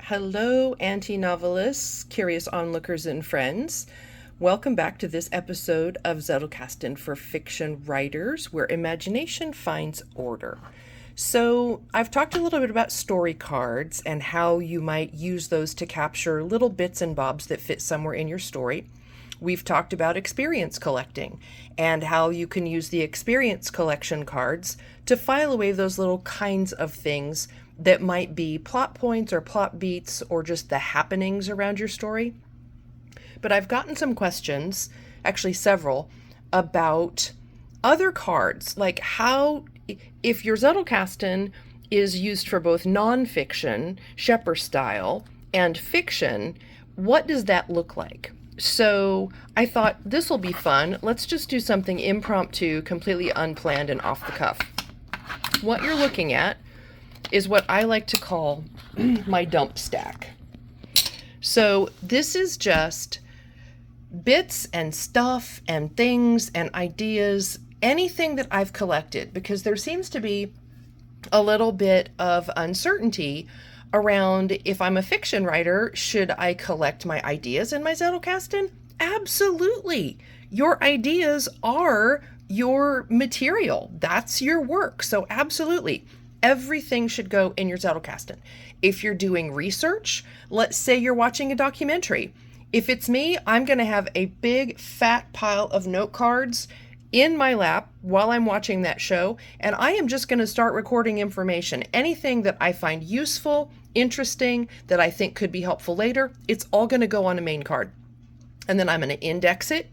Hello, anti-novelists, curious onlookers, and friends. Welcome back to this episode of Zettelkasten for fiction writers, where imagination finds order. So, I've talked a little bit about story cards and how you might use those to capture little bits and bobs that fit somewhere in your story. We've talked about experience collecting and how you can use the experience collection cards to file away those little kinds of things that might be plot points or plot beats or just the happenings around your story. But I've gotten some questions, actually several, about other cards, like how, if your Zettelkasten is used for both nonfiction, Scheper style, and fiction, what does that look like? So I thought this will be fun. Let's just do something impromptu, completely unplanned, and off the cuff. What you're looking at is what I like to call my dump stack. So this is just bits and stuff and things and ideas, anything that I've collected, because there seems to be a little bit of uncertainty around if I'm a fiction writer, should I collect my ideas in my Zettelkasten? Absolutely. Your ideas are your material. That's your work. So absolutely. Everything should go in your Zettelkasten. If you're doing research, let's say you're watching a documentary. If it's me, I'm going to have a big fat pile of note cards in my lap while I'm watching that show, and I am just going to start recording information. Anything that I find useful, interesting, that I think could be helpful later, it's all going to go on a main card. And then I'm going to index it,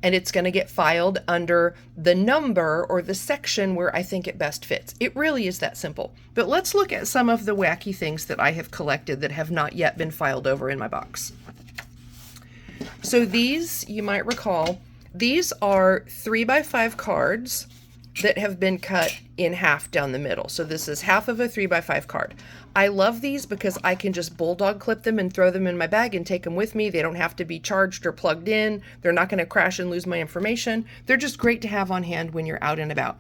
and it's going to get filed under the number or the section where I think it best fits. It really is that simple. But let's look at some of the wacky things that I have collected that have not yet been filed over in my box. So these, you might recall, these are 3x5 cards that have been cut in half down the middle. So this is half of a 3x5 card. I love these because I can just bulldog clip them and throw them in my bag and take them with me. They don't have to be charged or plugged in. They're not going to crash and lose my information. They're just great to have on hand when you're out and about.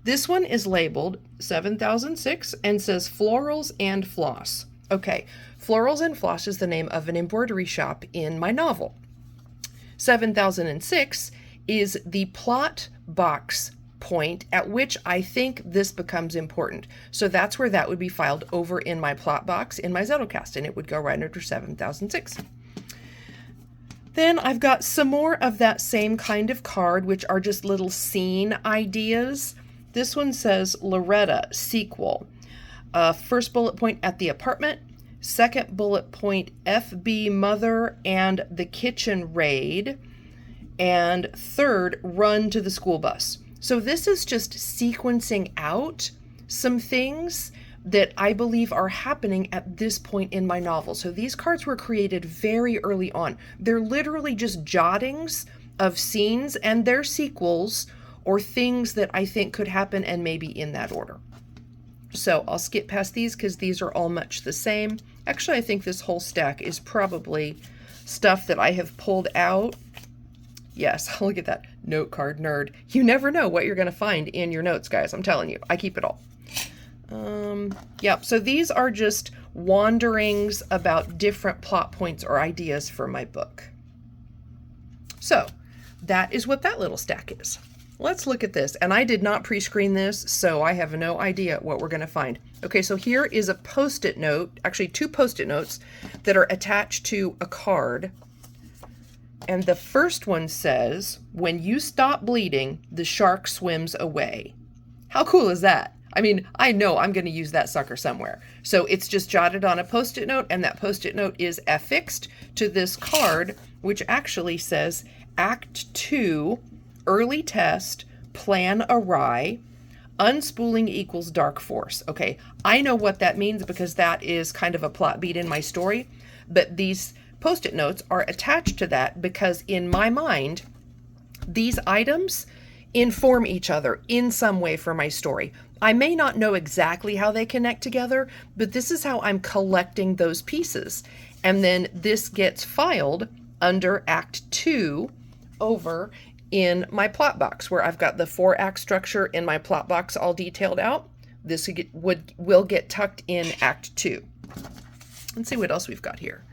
This one is labeled 7006 and says Florals and Floss. Okay, Florals and Floss is the name of an embroidery shop in my novel. 7006 is the plot box point at which I think this becomes important. So that's where that would be filed over in my plot box in my Zettelkasten. It would go right under 7006. Then I've got some more of that same kind of card, which are just little scene ideas. This one says Loretta sequel. First bullet point at the apartment. Second bullet point FB mother and the kitchen raid. And third, run to the school bus. So this is just sequencing out some things that I believe are happening at this point in my novel. So these cards were created very early on. They're literally just jottings of scenes and their sequels or things that I think could happen and maybe in that order. So I'll skip past these because these are all much the same. Actually, I think this whole stack is probably stuff that I have pulled out. Yes, look at that. Note card nerd. You never know what you're going to find in your notes, guys. I'm telling you, I keep it all. Yep, so these are just wanderings about different plot points or ideas for my book. So that is what that little stack is. Let's look at this. And I did not pre-screen this, so I have no idea what we're going to find. Okay, so here is a Post-it note, actually two Post-it notes that are attached to a card. And the first one says, when you stop bleeding, the shark swims away. How cool is that? I mean, I know I'm going to use that sucker somewhere. So it's just jotted on a Post-it note, and that Post-it note is affixed to this card, which actually says, Act 2, Early Test, Plan Awry, Unspooling equals Dark Force. Okay, I know what that means because that is kind of a plot beat in my story, but these Post-it notes are attached to that because in my mind, these items inform each other in some way for my story. I may not know exactly how they connect together, but this is how I'm collecting those pieces. And then this gets filed under Act 2 over in my plot box where I've got the 4-act structure in my plot box all detailed out. This will get tucked in Act 2. Let's see what else we've got here.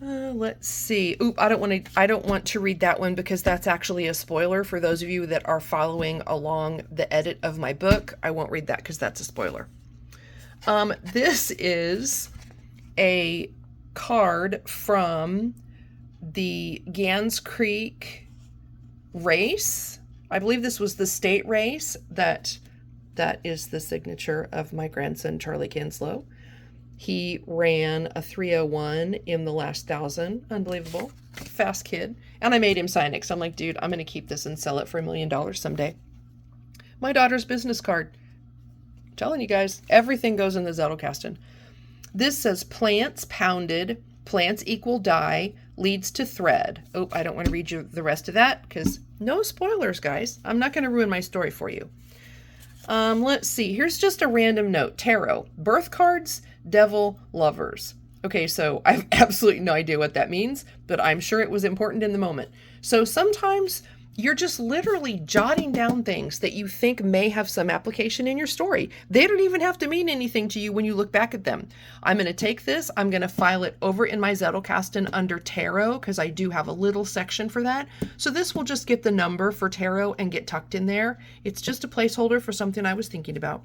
Let's see. Oop, I don't want to read that one because that's actually a spoiler for those of you that are following along the edit of my book. I won't read that because that's a spoiler. This is a card from the Gans Creek race. I believe this was the state race. That is the signature of my grandson, Charlie Kinslow. He ran a 3:01 in the last 1,000. Unbelievable. Fast kid. And I made him sign it because I'm like, dude, I'm going to keep this and sell it for $1 million someday. My daughter's business card. I'm telling you guys, everything goes in the Zettelkasten. This says plants pounded, plants equal dye, leads to thread. Oh, I don't want to read you the rest of that because no spoilers, guys. I'm not going to ruin my story for you. Let's see. Here's just a random note. Tarot. Birth cards, devil, lovers. Okay, so I have absolutely no idea what that means, but I'm sure it was important in the moment. So sometimes you're just literally jotting down things that you think may have some application in your story. They don't even have to mean anything to you when you look back at them. I'm going to take this, I'm going to file it over in my Zettelkasten under tarot because I do have a little section for that. So this will just get the number for tarot and get tucked in there. It's just a placeholder for something I was thinking about.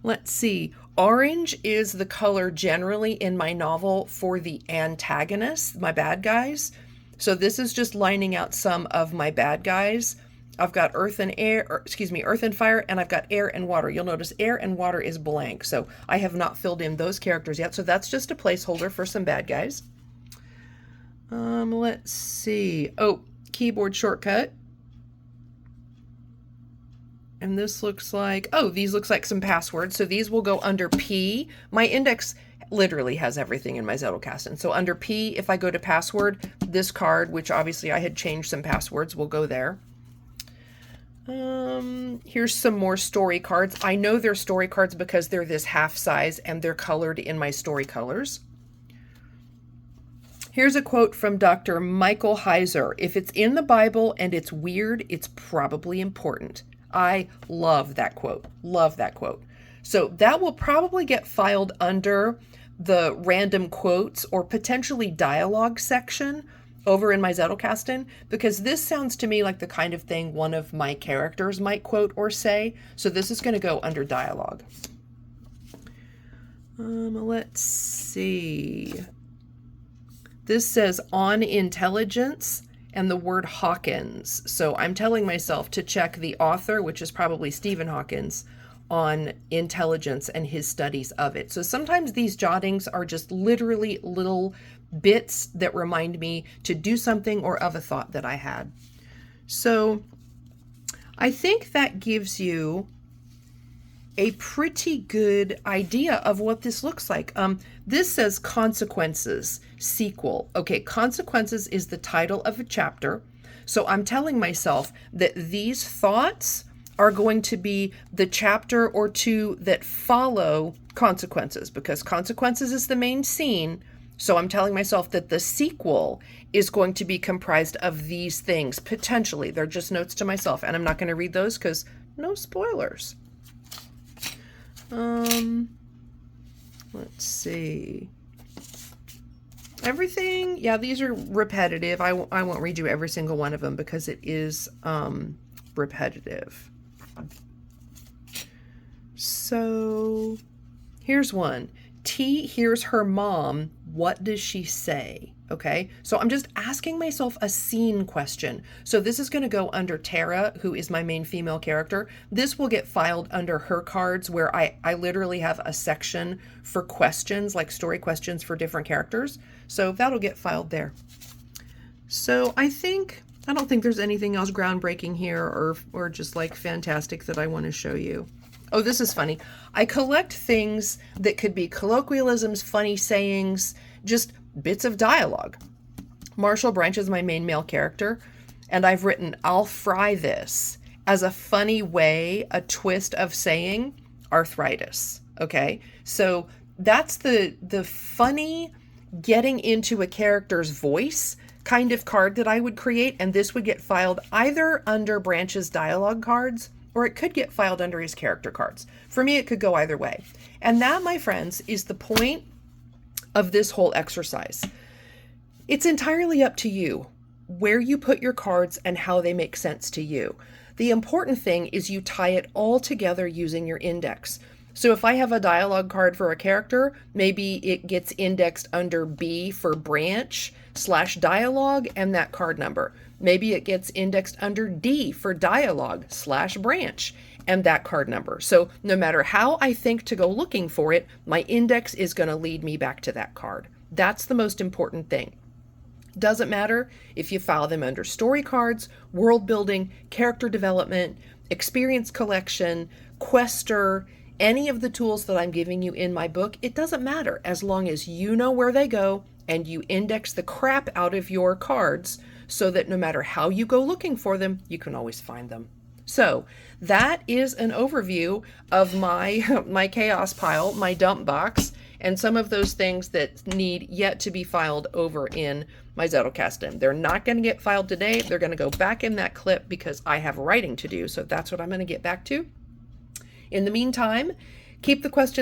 Let's see. Orange is the color generally in my novel for the antagonists, my bad guys. So this is just lining out some of my bad guys. I've got earth and fire, and I've got air and water. You'll notice air and water is blank. So I have not filled in those characters yet. So that's just a placeholder for some bad guys. Let's see. Oh, keyboard shortcut. And this looks like, these looks like some passwords. So these will go under P. My index literally has everything in my Zettelkasten. So under P, if I go to password, this card, which obviously I had changed some passwords, will go there. Here's some more story cards. I know they're story cards because they're this half size and they're colored in my story colors. Here's a quote from Dr. Michael Heiser. If it's in the Bible and it's weird, it's probably important. I love that quote. Love that quote. So that will probably get filed under the random quotes or potentially dialogue section over in my Zettelkasten, because this sounds to me like the kind of thing one of my characters might quote or say. So this is going to go under dialogue. Let's see. This says on intelligence and the word Hawkins. So I'm telling myself to check the author, which is probably Stephen Hawkins, on intelligence and his studies of it. So sometimes these jottings are just literally little bits that remind me to do something or of a thought that I had. So I think that gives you a pretty good idea of what this looks like. This says consequences, sequel. Okay, consequences is the title of a chapter. So I'm telling myself that these thoughts are going to be the chapter or two that follow consequences, because consequences is the main scene. So I'm telling myself that the sequel is going to be comprised of these things. Potentially, they're just notes to myself, and I'm not going to read those because no spoilers. Let's see. Everything, yeah, these are repetitive. I won't read you every single one of them because it is repetitive. So here's one. T hears her mom. What does she say? Okay, so I'm just asking myself a scene question. So this is going to go under Tara, who is my main female character. This will get filed under her cards, where I literally have a section for questions, like story questions for different characters. So that'll get filed there. So I don't think there's anything else groundbreaking here or just like fantastic that I want to show you. Oh, this is funny. I collect things that could be colloquialisms, funny sayings, just bits of dialogue. Marshall Branch is my main male character, and I've written, I'll fry this as a funny way, a twist of saying arthritis. Okay, so that's the funny getting into a character's voice kind of card that I would create, and this would get filed either under Branch's dialogue cards or it could get filed under his character cards. For me, it could go either way. And that, my friends, is the point of this whole exercise. It's entirely up to you where you put your cards and how they make sense to you. The important thing is you tie it all together using your index. So if I have a dialogue card for a character, maybe it gets indexed under B for branch / dialogue and that card number. Maybe it gets indexed under D for dialogue / branch and that card number. So no matter how I think to go looking for it, my index is going to lead me back to that card. That's the most important thing. Doesn't matter if you file them under story cards, world building, character development, experience collection, Quester, any of the tools that I'm giving you in my book. It doesn't matter as long as you know where they go and you index the crap out of your cards so that no matter how you go looking for them, you can always find them. So that is an overview of my chaos pile, my dump box, and some of those things that need yet to be filed over in my Zettelkasten. They're not going to get filed today. They're going to go back in that clip because I have writing to do. So that's what I'm going to get back to. In the meantime, keep the questions